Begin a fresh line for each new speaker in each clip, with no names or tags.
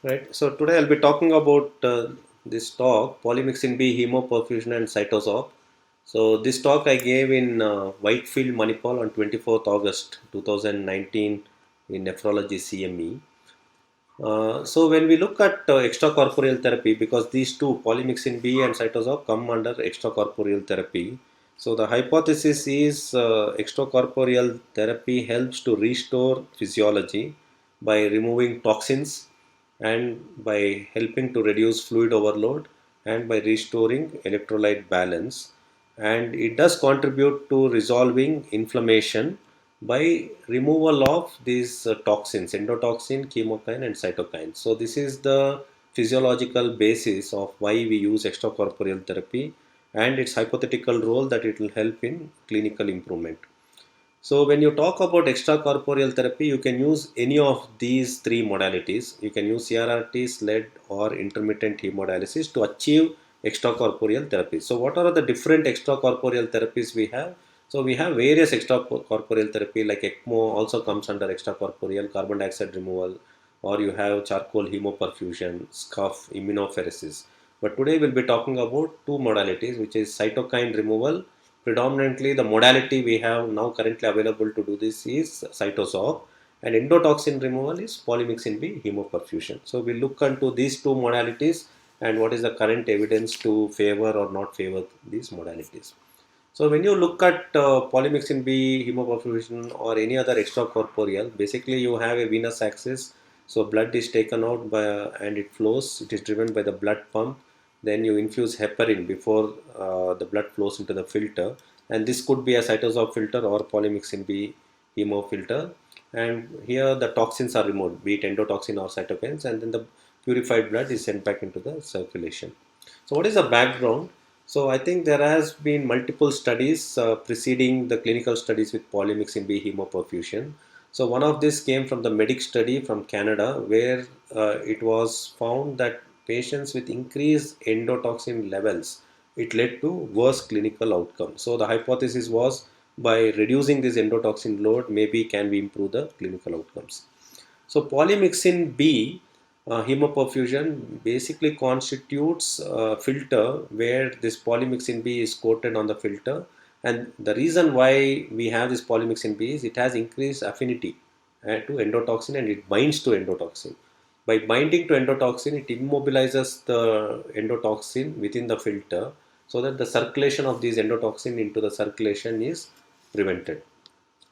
Right. So today I'll be talking about this talk, Polymixin B Hemoperfusion and Cytosorb. So this talk I gave in Whitefield, Manipal on 24th August 2019 in Nephrology CME. So when we look at extracorporeal therapy, because these two, Polymixin B and Cytosorb, come under extracorporeal therapy. So the hypothesis is extracorporeal therapy helps to restore physiology by removing toxins and by helping to reduce fluid overload and by restoring electrolyte balance, and it does contribute to resolving inflammation by removal of these toxins, endotoxin, chemokine and cytokine. So this is the physiological basis of why we use extracorporeal therapy and its hypothetical role that it will help in clinical improvement. So when you talk about extracorporeal therapy, you can use any of these three modalities. You can use CRRT, SLED or intermittent hemodialysis to achieve extracorporeal therapy. So what are the different extracorporeal therapies we have? So we have various extracorporeal therapy like ECMO also comes under extracorporeal, carbon dioxide removal, or you have charcoal hemoperfusion, SCUF, immunopheresis. But today we'll be talking about two modalities, which is cytokine removal. Predominantly the modality we have now currently available to do this is Cytosorb, and endotoxin removal is Polymixin B Hemoperfusion. So we look into these two modalities and what is the current evidence to favor or not favor these modalities. So when you look at polymixin B hemoperfusion or any other extracorporeal, basically you have a venous axis. So blood is taken out by, and it flows. It is driven by the blood pump. Then you infuse heparin before the blood flows into the filter. And this could be a cytosorb filter or polymixin B hemo filter. And here the toxins are removed, be it endotoxin or cytokines, and then the purified blood is sent back into the circulation. So what is the background? So I think there has been multiple studies preceding the clinical studies with polymixin B hemoperfusion. So one of this came from the MEDIC study from Canada, where it was found that patients with increased endotoxin levels, it led to worse clinical outcome. So the hypothesis was by reducing this endotoxin load, maybe can we improve the clinical outcomes. So polymixin B hemoperfusion basically constitutes a filter where this polymixin B is coated on the filter, and the reason why we have this polymixin B is it has increased affinity to endotoxin and it binds to endotoxin. By binding to endotoxin, it immobilizes the endotoxin within the filter so that the circulation of these endotoxin into the circulation is prevented.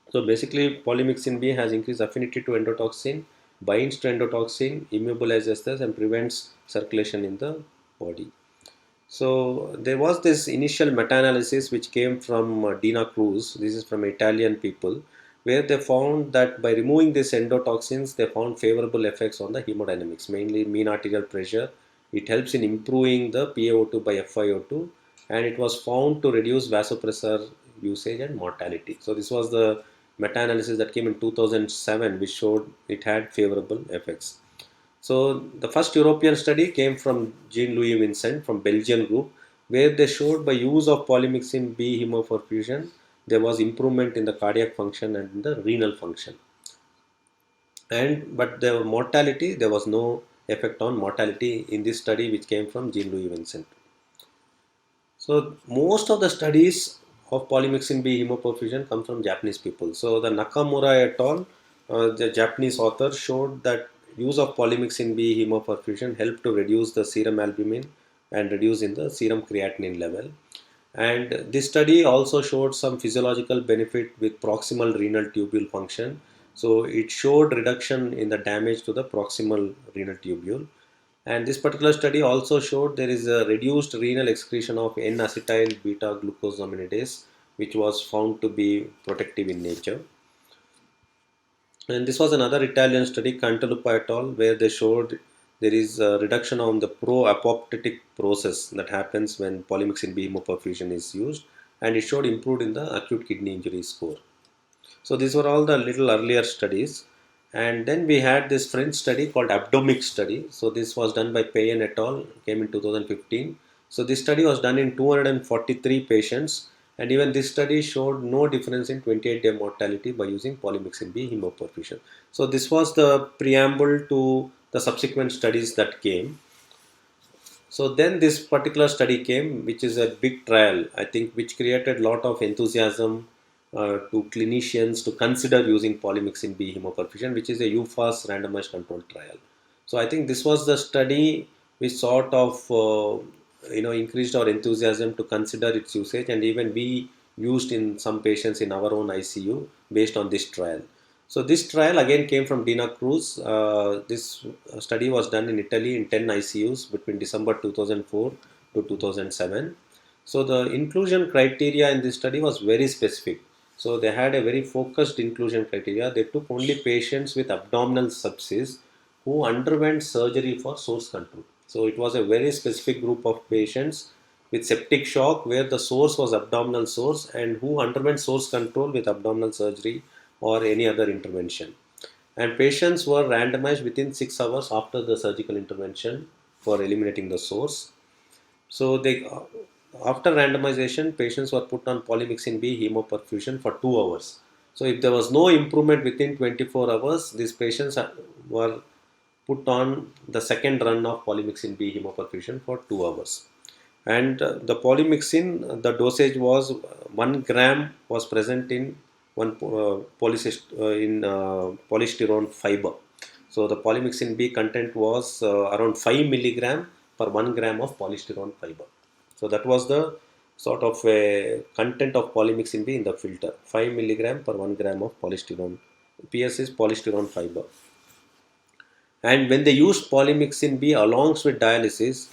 So basically, polymixin B has increased affinity to endotoxin, binds to endotoxin, immobilizes this, and prevents circulation in the body. So there was this initial meta-analysis which came from Dina Cruz. This is from Italian people, where they found that by removing these endotoxins, they found favorable effects on the hemodynamics, mainly mean arterial pressure. It helps in improving the PaO2 by FiO2, and it was found to reduce vasopressor usage and mortality. So this was the meta-analysis that came in 2007, which showed it had favorable effects. So the first European study came from Jean-Louis Vincent from Belgian group, where they showed by use of polymixin B hemoperfusion, there was improvement in the cardiac function and in the renal function. And but the mortality, there was no effect on mortality in this study which came from Jean-Louis Vincent. So most of the studies of polymixin B hemoperfusion come from Japanese people. So the Nakamura et al., the Japanese author, showed that use of polymixin B hemoperfusion helped to reduce the serum albumin and reduce in the serum creatinine level. And this study also showed some physiological benefit with proximal renal tubule function. So it showed reduction in the damage to the proximal renal tubule. And this particular study also showed there is a reduced renal excretion of N-acetyl beta glucosaminidase, which was found to be protective in nature. And this was another Italian study, Cantalupa et al., where they showed there is a reduction on the pro-apoptotic process that happens when polymixin B hemoperfusion is used, and it showed improved in the acute kidney injury score. So these were all the little earlier studies. And then we had this French study called Abdomic study. So this was done by Payen et al., came in 2015. So this study was done in 243 patients, and even this study showed no difference in 28-day mortality by using polymixin B hemoperfusion. So this was the preamble to the subsequent studies that came. So then this particular study came, which is a big trial, I think, which created a lot of enthusiasm to clinicians to consider using polymyxin B hemoperfusion, which is a UFAS randomized controlled trial. So I think this was the study which sort of increased our enthusiasm to consider its usage, and even we used in some patients in our own ICU based on this trial. So this trial again came from Dina Cruz. This study was done in Italy in 10 ICUs between December 2004 to 2007. So the inclusion criteria in this study was very specific. So they had a very focused inclusion criteria. They took only patients with abdominal sepsis who underwent surgery for source control. So it was a very specific group of patients with septic shock where the source was abdominal source and who underwent source control with abdominal surgery or any other intervention. And patients were randomized within 6 hours after the surgical intervention for eliminating the source. So after randomization, patients were put on polymyxin B hemoperfusion for 2 hours. So if there was no improvement within 24 hours, these patients were put on the second run of polymyxin B hemoperfusion for 2 hours. And the polymyxin, the dosage was 1 gram was present in polystyrene fiber. So the polymyxin B content was around 5 milligram per 1 gram of polystyrene fiber. So that was the sort of a content of polymyxin B in the filter, 5 milligram per 1 gram of polystyrene. PS is polystyrene fiber. And when they used polymyxin B along with dialysis,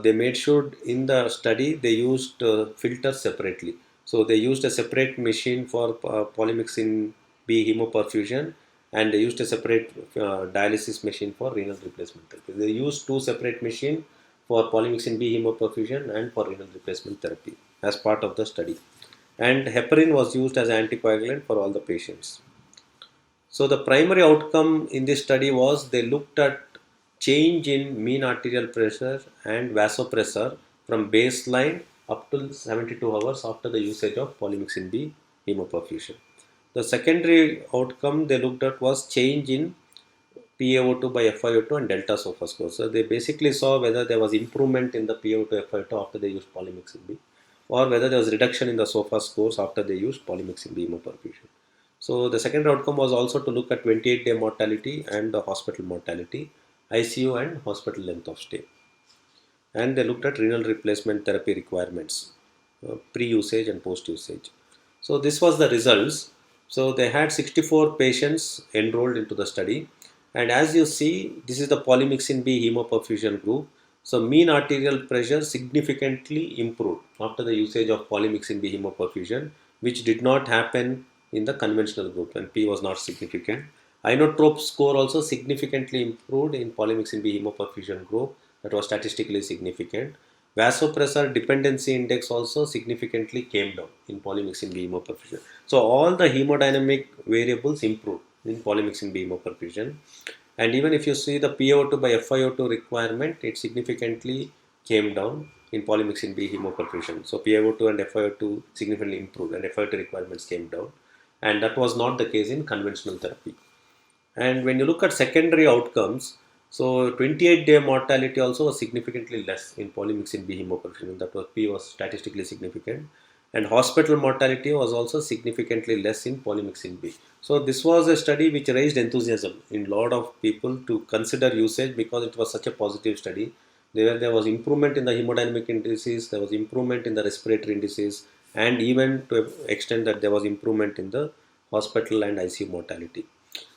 they made sure in the study they used filters separately. So they used a separate machine for polymyxin B hemoperfusion, and they used a separate dialysis machine for renal replacement therapy. They used two separate machines for polymyxin B hemoperfusion and for renal replacement therapy as part of the study. And heparin was used as anticoagulant for all the patients. So the primary outcome in this study was they looked at change in mean arterial pressure and vasopressor from baseline up to 72 hours after the usage of polymyxin B hemoperfusion. The secondary outcome they looked at was change in PaO2 by FiO2 and delta SOFA score. So they basically saw whether there was improvement in the PaO2 FiO2 after they used polymyxin B, or whether there was reduction in the SOFA scores after they used polymyxin B hemoperfusion. So the second outcome was also to look at 28-day mortality and the hospital mortality, ICU and hospital length of stay. And they looked at renal replacement therapy requirements, pre-usage and post-usage. So this was the results. So they had 64 patients enrolled into the study. And as you see, this is the polymyxin B hemoperfusion group. So mean arterial pressure significantly improved after the usage of polymyxin B hemoperfusion, which did not happen in the conventional group, and P was not significant. Inotrope score also significantly improved in polymyxin B hemoperfusion group, that was statistically significant. Vasopressor dependency index also significantly came down in polymyxin B hemoperfusion. So all the hemodynamic variables improved in polymyxin B hemoperfusion. And even if you see the PaO2 by FiO2 requirement, it significantly came down in polymyxin B hemoperfusion. So PaO2 and FiO2 significantly improved and FiO2 requirements came down. And that was not the case in conventional therapy. And when you look at secondary outcomes, so 28-day mortality also was significantly less in polymyxin B hemoperfusion. That was P was statistically significant. And hospital mortality was also significantly less in polymyxin B. So this was a study which raised enthusiasm in a lot of people to consider usage because it was such a positive study. There was improvement in the hemodynamic indices, there was improvement in the respiratory indices, and even to an extent that there was improvement in the hospital and ICU mortality.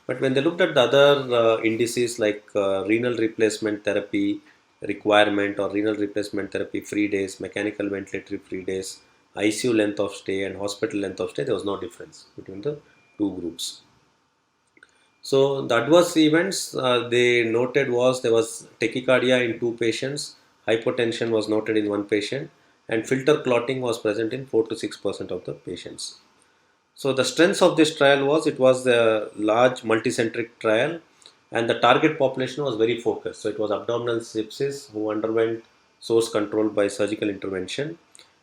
But when they looked at the other indices like renal replacement therapy requirement or renal replacement therapy free days, mechanical ventilatory free days, ICU length of stay and hospital length of stay, there was no difference between the two groups. So the adverse events they noted was there was tachycardia in 2 patients, hypotension was noted in 1 patient, and filter clotting was present in 4 to 6% of the patients. So the strengths of this trial was it was a large multicentric trial, and the target population was very focused. So it was abdominal sepsis who underwent source control by surgical intervention.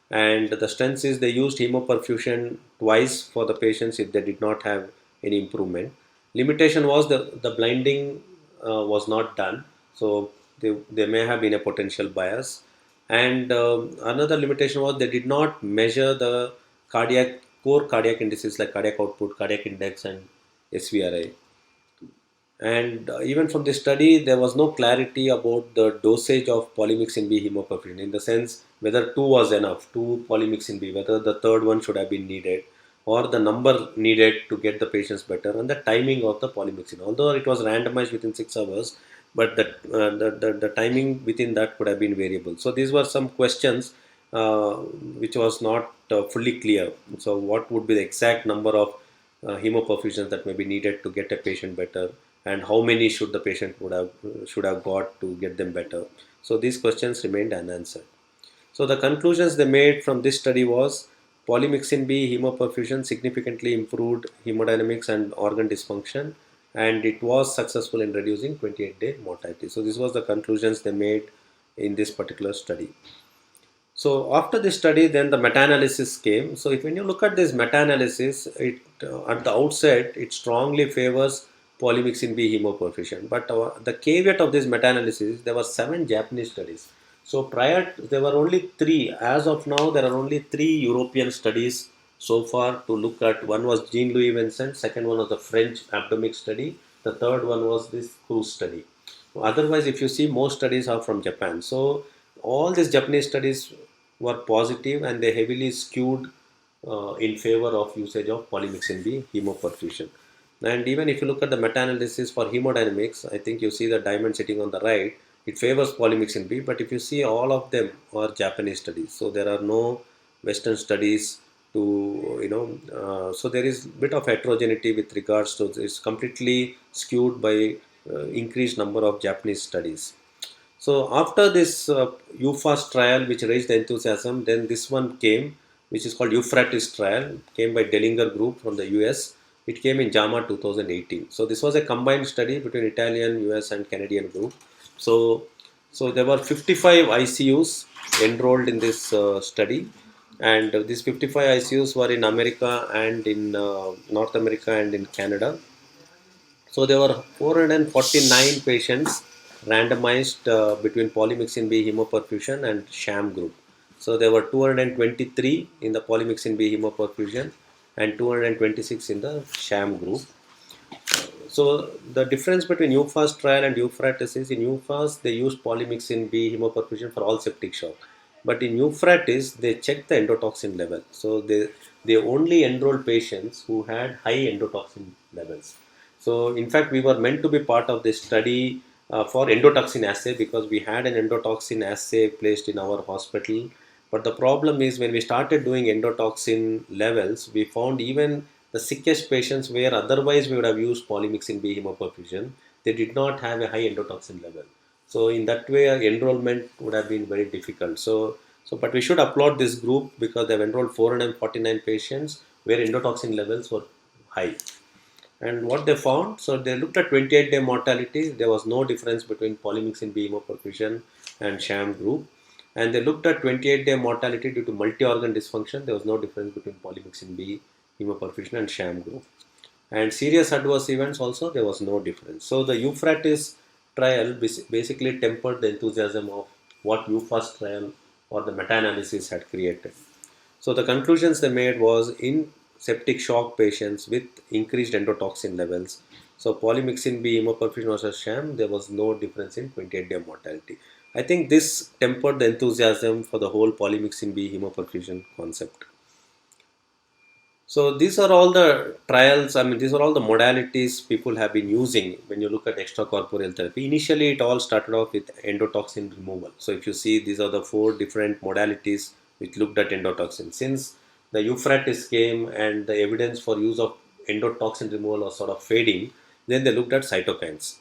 And the strengths is they used hemoperfusion twice for the patients if they did not have any improvement. Limitation was the blinding was not done. So there may have been a potential bias. And another limitation was they did not measure the core cardiac indices like cardiac output, cardiac index, and SVRI. And even from the study, there was no clarity about the dosage of polymyxin B hemoperfusion, in the sense whether 2 was enough, 2 polymyxin B, whether the third one should have been needed, or the number needed to get the patients better, and the timing of the polymyxin. Although it was randomized within 6 hours, but the timing within that could have been variable. So these were some questions which was not fully clear. So what would be the exact number of hemoperfusions that may be needed to get a patient better, and how many should the patient should have got to get them better. So these questions remained unanswered. So the conclusions they made from this study was polymyxin B hemoperfusion significantly improved hemodynamics and organ dysfunction, and it was successful in reducing 28-day mortality. So this was the conclusions they made in this particular study. So after this study, then the meta-analysis came. So if when you look at this meta-analysis, it at the outset it strongly favors polymyxin B hemoperfusion. But the caveat of this meta-analysis, there were 7 Japanese studies. So there were only 3. As of now, there are only 3 European studies so far to look at. One was Jean-Louis Vincent, second one was the French Abdomic study, the third one was this Cruz study. Otherwise, if you see, most studies are from Japan. So all these Japanese studies were positive, and they heavily skewed in favor of usage of polymyxin B hemoperfusion. And even if you look at the meta-analysis for hemodynamics, I think you see the diamond sitting on the right, it favors polymyxin B, but if you see, all of them are Japanese studies. So there are no Western studies to, so there is a bit of heterogeneity with regards to, it's completely skewed by increased number of Japanese studies. So after this Euphrates trial, which raised the enthusiasm, then this one came, which is called Euphrates trial, came by Dellinger group from the US. It came in JAMA 2018. So this was a combined study between Italian, US, and Canadian group. So there were 55 ICUs enrolled in this study, and these 55 ICUs were in America and in North America and in Canada. So there were 449 patients randomized between polymyxin B hemoperfusion and sham group. So there were 223 in the polymyxin B hemoperfusion and 226 in the sham group. So the difference between Euphrates trial and Euphrates is, in Euphrates they used polymyxin B hemoperfusion for all septic shock, but in Euphrates they checked the endotoxin level. So they only enrolled patients who had high endotoxin levels. So in fact, we were meant to be part of this study for endotoxin assay, because we had an endotoxin assay placed in our hospital. But the problem is, when we started doing endotoxin levels, we found even the sickest patients, where otherwise we would have used polymyxin B hemoperfusion, they did not have a high endotoxin level. So in that way, enrollment would have been very difficult. But we should applaud this group, because they have enrolled 449 patients where endotoxin levels were high. And what they found, so they looked at 28-day mortality. There was no difference between polymyxin B hemoperfusion and sham group. And they looked at 28-day mortality due to multi-organ dysfunction. There was no difference between polymyxin B hemoperfusion and sham group. And serious adverse events also, there was no difference. So the Euphrates trial basically tempered the enthusiasm of what Euphrates trial or the meta-analysis had created. So the conclusions they made was, in septic shock patients with increased endotoxin levels, so polymyxin B hemoperfusion versus sham, there was no difference in 28-day mortality. I think this tempered the enthusiasm for the whole polymyxin B hemoperfusion concept. So these are all the trials, these are all the modalities people have been using when you look at extracorporeal therapy. Initially, it all started off with endotoxin removal. So if you see, these are the 4 different modalities which looked at endotoxin. Since the Euphrates came and the evidence for use of endotoxin removal was sort of fading, then they looked at cytokine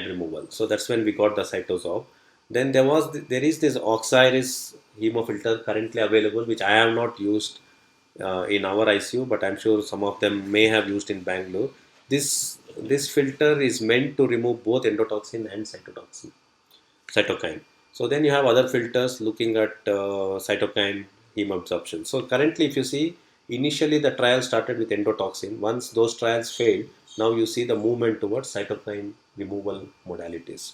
removal. So that's when we got the Cytosorb. Then there is this Oxiris hemofilter currently available, which I have not used in our ICU, but I'm sure some of them may have used in Bangalore. This filter is meant to remove both endotoxin and cytokine. So then you have other filters looking at cytokine heme absorption. So currently, if you see, initially the trial started with endotoxin. Once those trials failed, now you see the movement towards cytokine removal modalities.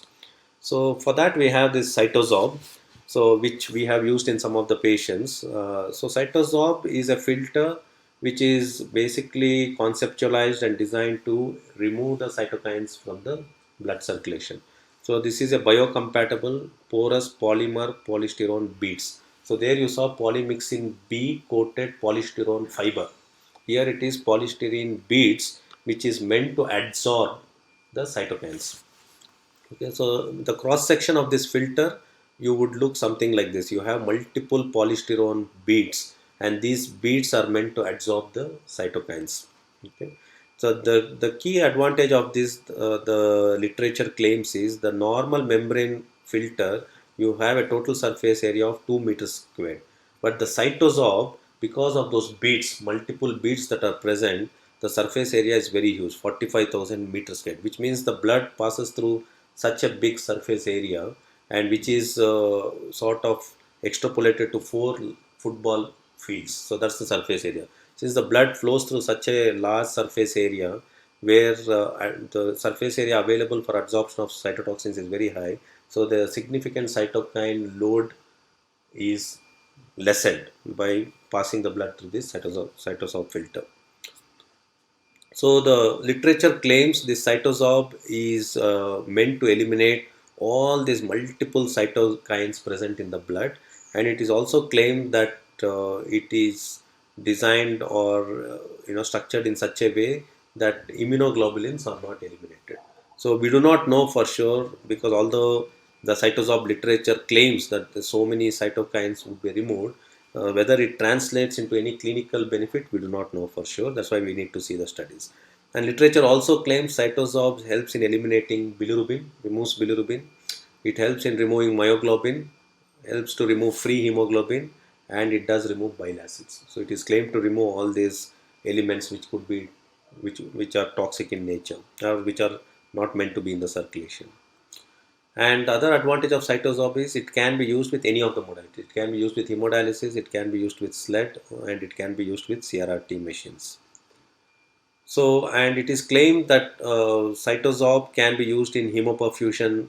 So for that we have this Cytosorb, so which we have used in some of the patients. So Cytosorb is a filter which is basically conceptualized and designed to remove the cytokines from the blood circulation. So this is a biocompatible porous polymer polystyrene beads. So there you saw polymixin B coated polystyrene fiber. Here it is polystyrene beads which is meant to adsorb the cytokines. Okay, so the cross section of this filter, you would look something like this. You have multiple polystyrene beads, and these beads are meant to absorb the cytokines. Okay, so the key advantage of this, the literature claims, is the normal membrane filter. You have a total surface area of 2 meters squared, but the cytosorb, because of those beads, multiple beads that are present, the surface area is very huge, 45,000 meters squared, which means the blood passes through such a big surface area, and which is sort of extrapolated to 4 football fields. So that's the surface area. Since the blood flows through such a large surface area, where the surface area available for absorption of cytotoxins is very high, so the significant cytokine load is lessened by passing the blood through this cytosorb filter. So the literature claims this cytosorb is meant to eliminate all these multiple cytokines present in the blood, and it is also claimed that it is designed or structured in such a way that immunoglobulins are not eliminated. So we do not know for sure, because although the cytosorb literature claims that so many cytokines would be removed, whether it translates into any clinical benefit, we do not know for sure. That's why we need to see the studies. And literature also claims Cytosorb helps in eliminating bilirubin, removes bilirubin. It helps in removing myoglobin, helps to remove free hemoglobin, and it does remove bile acids. So it is claimed to remove all these elements which could be, which are toxic in nature, or which are not meant to be in the circulation. And the other advantage of Cytosorb is it can be used with any of the modalities. It can be used with hemodialysis, it can be used with SLED, and it can be used with CRRT machines. So, and it is claimed that Cytosorb can be used in hemoperfusion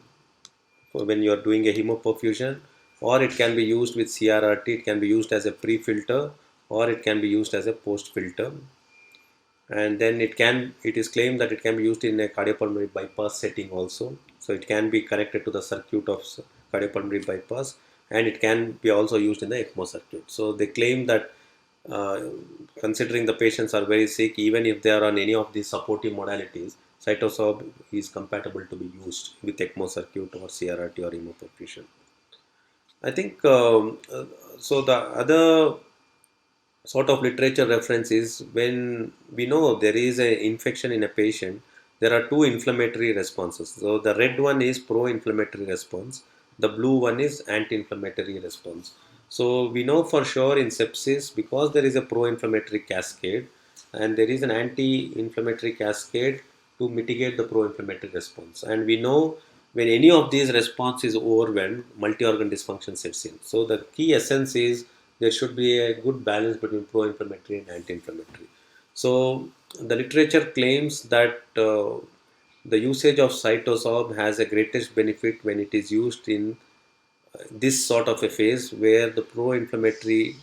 when you are doing a hemoperfusion, or it can be used with CRRT. It can be used as a pre-filter, or it can be used as a post-filter. And then it is claimed that it can be used in a cardiopulmonary bypass setting also. So it can be connected to the circuit of cardiopulmonary bypass, and it can be also used in the ECMO circuit. So they claim that uh, considering the patients are very sick, even if they are on any of these supportive modalities, Cytosorb is compatible to be used with ECMO circuit or CRRT or hemoperfusion. I think so. The other sort of literature reference is when we know there is an infection in a patient, there are two inflammatory responses. So the red one is pro-inflammatory response, the blue one is anti-inflammatory response. So we know for sure in sepsis, because there is a pro-inflammatory cascade and there is an anti-inflammatory cascade to mitigate the pro-inflammatory response. And we know when any of these response is overwhelmed, multi-organ dysfunction sets in. So the key essence is there should be a good balance between pro-inflammatory and anti-inflammatory. So the literature claims that the usage of Cytosorb has a greatest benefit when it is used in this sort of a phase where the pro-inflammatory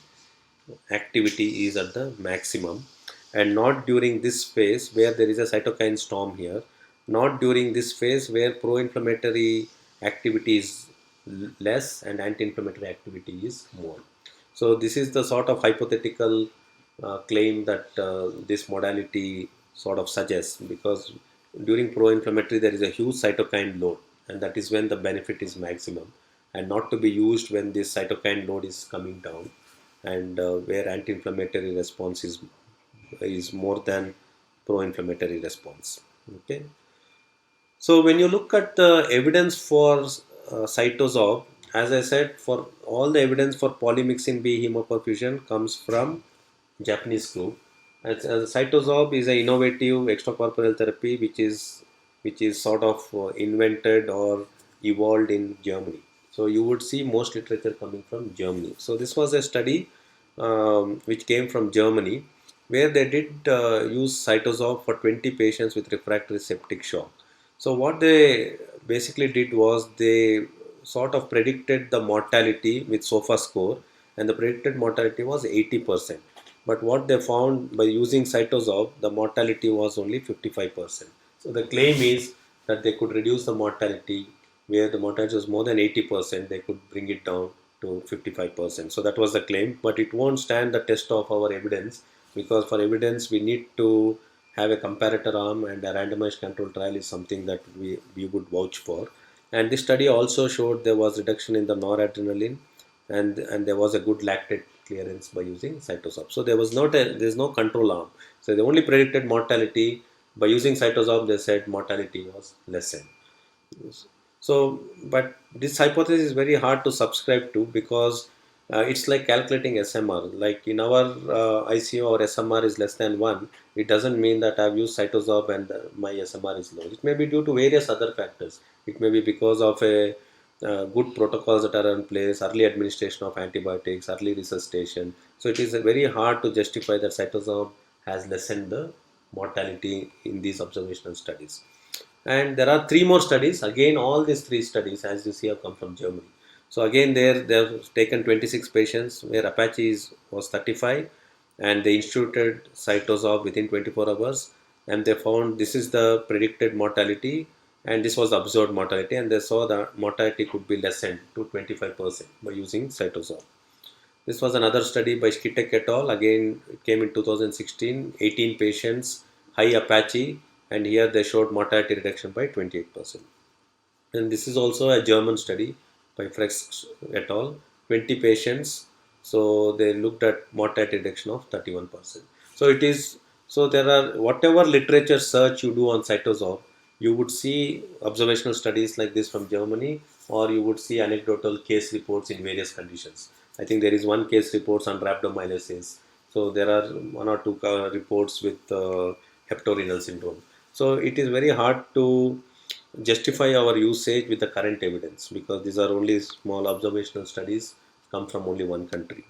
activity is at the maximum, and not during this phase where there is a cytokine storm here, not during this phase where pro-inflammatory activity is less and anti-inflammatory activity is more. So this is the sort of hypothetical claim that this modality sort of suggests, because during pro-inflammatory there is a huge cytokine load, and that is when the benefit is maximum, and not to be used when this cytokine load is coming down, and where anti-inflammatory response is more than pro-inflammatory response. Okay. So when you look at the evidence for Cytosorb, as I said, for all the evidence for Polymixin B Hemoperfusion comes from Japanese group. As Cytosorb is an innovative extracorporeal therapy which is sort of invented or evolved in Germany. So you would see most literature coming from Germany. So this was a study which came from Germany, where they did use Cytosorb for 20 patients with refractory septic shock. So what they basically did was they sort of predicted the mortality with SOFA score, and the predicted mortality was 80%. But what they found by using Cytosorb, the mortality was only 55%. So the claim is that they could reduce the mortality where the mortality was more than 80%, they could bring it down to 55%. So that was the claim, but it won't stand the test of our evidence, because for evidence we need to have a comparator arm, and a randomized control trial is something that we would vouch for. And this study also showed there was reduction in the noradrenaline, and there was a good lactate clearance by using Cytosorb. So there's no control arm. So they only predicted mortality. By using Cytosorb, they said mortality was lessened. So, but this hypothesis is very hard to subscribe to, because it's like calculating SMR. Like in our ICU, our SMR is less than 1. It doesn't mean that I've used Cytosorb and my SMR is low. It may be due to various other factors. It may be because of a good protocols that are in place, early administration of antibiotics, early resuscitation. So it is very hard to justify that Cytosorb has lessened the mortality in these observational studies. And there are three more studies. Again, all these three studies, as you see, have come from Germany. So again, there they've taken 26 patients where Apache was 35, and they instituted Cytosorb within 24 hours, and they found this is the predicted mortality, and this was the observed mortality, and they saw that mortality could be lessened to 25% by using Cytosorb. This was another study by Skitek et al. Again, it came in 2016, 18 patients, high Apache, and here they showed mortality reduction by 28%. And this is also a German study by Frex et al. 20 patients, so they looked at mortality reduction of 31%. So it is, so there are, whatever literature search you do on Cytosorb, you would see observational studies like this from Germany, or you would see anecdotal case reports in various conditions. I think there is one case reports on rhabdomyolysis. So there are one or two reports with hepatorenal syndrome. So it is very hard to justify our usage with the current evidence, because these are only small observational studies, come from only one country.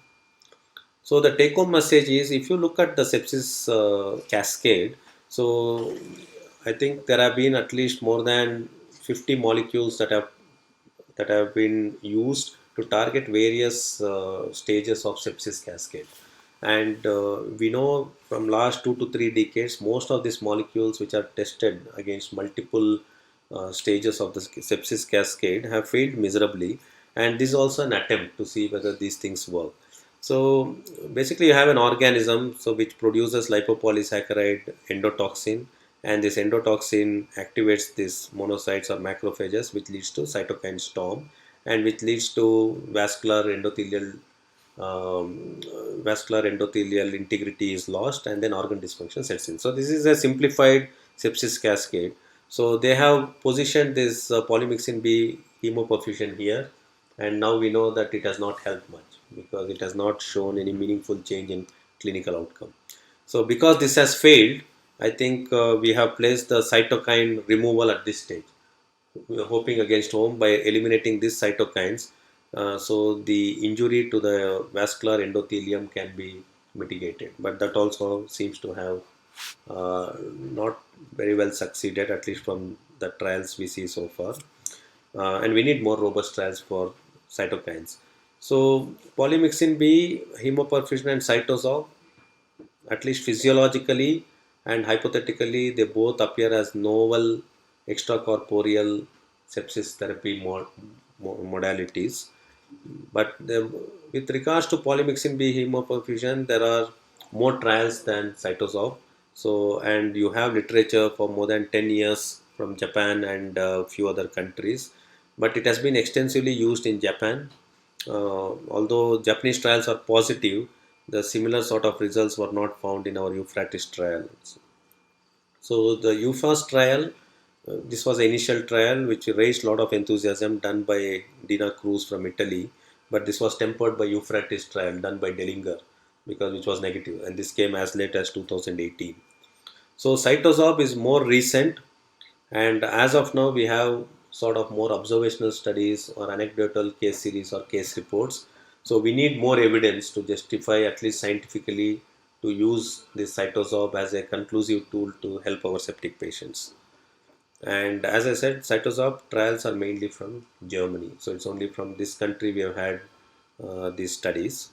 So the take home message is, if you look at the sepsis cascade, so I think there have been at least more than 50 molecules that have been used to target various stages of sepsis cascade. And we know from last 2 to 3 decades, most of these molecules which are tested against multiple stages of the sepsis cascade have failed miserably. And this is also an attempt to see whether these things work. So basically, you have an organism so which produces lipopolysaccharide endotoxin, and this endotoxin activates these monocytes or macrophages, which leads to cytokine storm, and which leads to um, vascular endothelial integrity is lost, and then organ dysfunction sets in. So this is a simplified sepsis cascade. So they have positioned this polymixin B hemoperfusion here, and now we know that it has not helped much, because it has not shown any meaningful change in clinical outcome. So because this has failed, I think we have placed the cytokine removal at this stage. We are hoping against home by eliminating these cytokines, so the injury to the vascular endothelium can be mitigated. But that also seems to have not very well succeeded, at least from the trials we see so far. And we need more robust trials for cytokines. So polymixin B, hemoperfusion, and Cytosol, at least physiologically and hypothetically, they both appear as novel extracorporeal sepsis therapy modalities. But with regards to polymixin B hemoperfusion, there are more trials than Cytosorb. So, and you have literature for more than 10 years from Japan and a few other countries. But it has been extensively used in Japan. Although Japanese trials are positive, the similar sort of results were not found in our Euphrates trial. So the Euphrates trial, this was the initial trial which raised a lot of enthusiasm, done by Dina Cruz from Italy, but this was tempered by Euphrates trial done by Dellinger, because which was negative, and this came as late as 2018. So Cytosorb is more recent, and as of now we have sort of more observational studies or anecdotal case series or case reports. So we need more evidence to justify, at least scientifically, to use this Cytosorb as a conclusive tool to help our septic patients. And as I said, Cytosorb trials are mainly from Germany. So it's only from this country we have had these studies.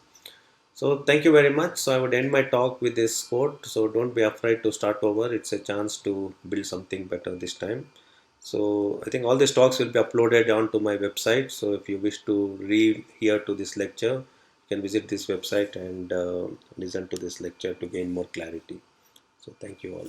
So thank you very much. So I would end my talk with this quote. So don't be afraid to start over. It's a chance to build something better this time. So I think all these talks will be uploaded onto my website. So if you wish to re-hear to this lecture, you can visit this website and listen to this lecture to gain more clarity. So thank you all.